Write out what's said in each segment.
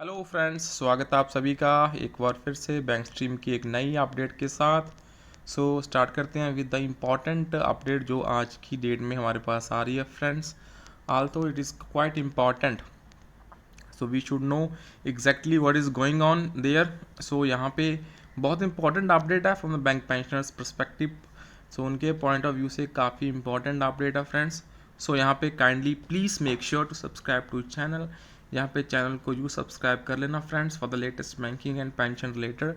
Hello friends, स्वागत है आप सभी का एक बार फिर से बैंक स्ट्रीम की एक नई अपडेट के साथ। स्टार्ट करते हैं विद द इम्पॉर्टेंट अपडेट जो आज की डेट में हमारे पास आ रही है friends. Also it is quite important, so we should know exactly what is going on there. So यहाँ पे बहुत इंपॉर्टेंट अपडेट है from the bank pensioners perspective. So उनके पॉइंट ऑफ व्यू से काफ़ी इंपॉर्टेंट अपडेट है फ्रेंड्स। सो यहाँ पे kindly please make sure to subscribe to channel. यहाँ पे चैनल को यू सब्सक्राइब कर लेना friends for the latest banking and pension related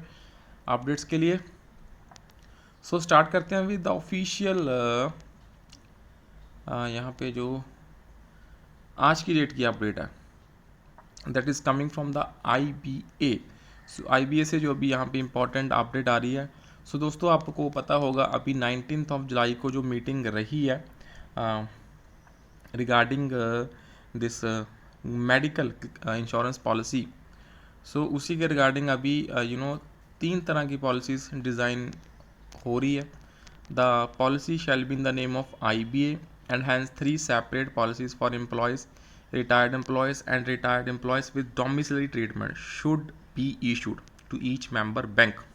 updates के लिए। स्टार्ट करते हैं विद द ऑफिशियल यहाँ पे जो आज की डेट की अपडेट है, that is coming from the IBA। IBA से जो अभी यहाँ पे इम्पॉर्टेंट अपडेट आ रही है। दोस्तों आपको पता होगा अभी 19 जुलाई को जो मीटिंग रही है regarding this medical insurance policy. उसी के रिगार्डिंग अभी 3 तरह की पॉलिसीज़ डिज़ाइन हो रही है। The policy shall be in the name of IBA and hence 3 separate policies for employees, retired employees and retired employees with domiciliary treatment should be issued to each member bank.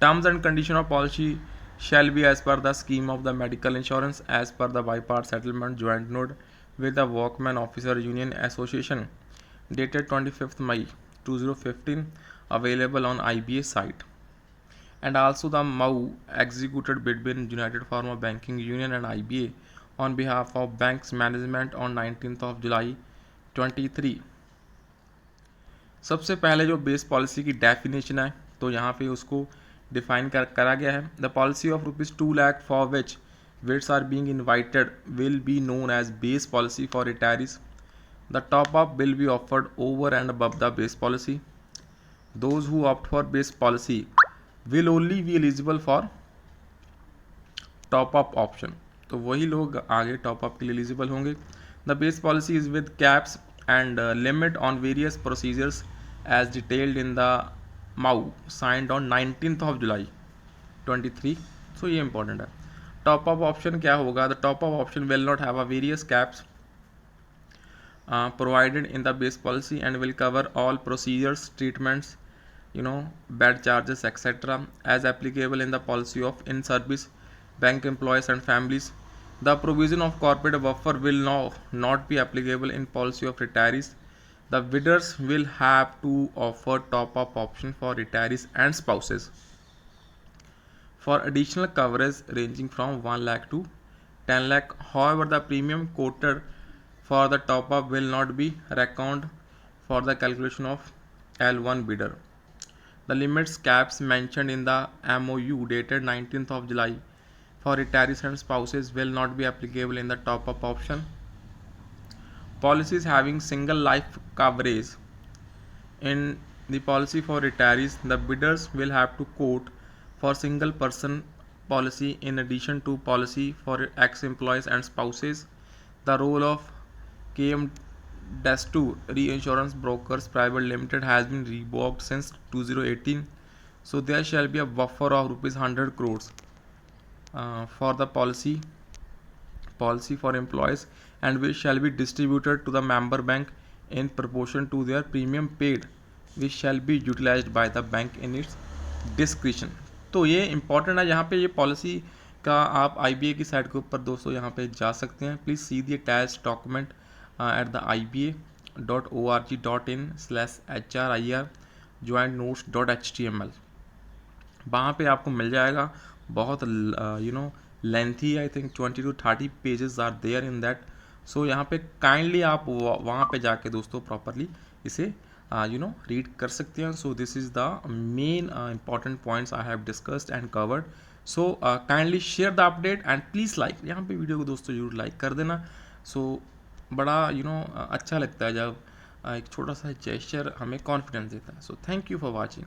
Terms and condition of policy shall be as per the scheme of the medical insurance as per the by-part settlement joint note with the Workmen Officer Union Association dated 25th May 2015 available on IBA site. And also the MOU executed between United Pharma Banking Union and IBA on behalf of banks management on 19th of July 23। सबसे पहले जो base policy की definition है तो यहाँ पे उसको define करा गया है। The policy of ₹2 lakh for which bids are being invited will be known as base policy for retirees. The top up will be offered over and above the base policy. Those who opt for base policy will only be eligible for top up option। तो वही लोग आगे top up के लिए eligible होंगे। The base policy is with caps and limit on various procedures as detailed in the MoU signed on 19th of July 23। So ये important है। Top up option क्या होगा? The top up option will not have a various caps provided in the base policy and will cover all procedures, treatments, bed charges, etc. as applicable in the policy of in-service bank employees and families. The provision of corporate buffer will not be applicable in policy of retirees. The bidders will have to offer top-up option for retirees and spouses for additional coverage ranging from 1 lakh to 10 lakh. However, the premium quoted for the top-up will not be reckoned for the calculation of L1 bidder. The limits caps mentioned in the MOU dated 19th of July for retirees and spouses will not be applicable in the top-up option. Policies having single life coverage in the policy for retirees, the bidders will have to quote for single person policy in addition to policy for ex-employees and spouses. The role of KM Destu Reinsurance Brokers Private Limited has been revoked since 2018. So there shall be a buffer of ₹100 crores for the policy for employees and which shall be distributed to the member bank in proportion to their premium paid, which shall be utilized by the bank in its discretion। तो ये important है। यहाँ पे ये policy का आप IBA की site के ऊपर दोस्तों यहाँ पे जा सकते हैं। Please see the attached document at the iba.org.in/HRIR joint notes.html। वहाँ पे आपको मिल जाएगा। बहुत lengthy, I think 20 to 30 pages are there in that. यहाँ पे काइंडली आप वहाँ पे जाके दोस्तों प्रॉपरली इसे रीड कर सकते हैं। This is the main important points I have discussed and covered. Kindly share the update and please like, यहाँ पे वीडियो को दोस्तों जरूर लाइक कर देना। बड़ा अच्छा लगता है जब एक छोटा सा जेस्चर हमें कॉन्फिडेंस देता है। Thank you for watching.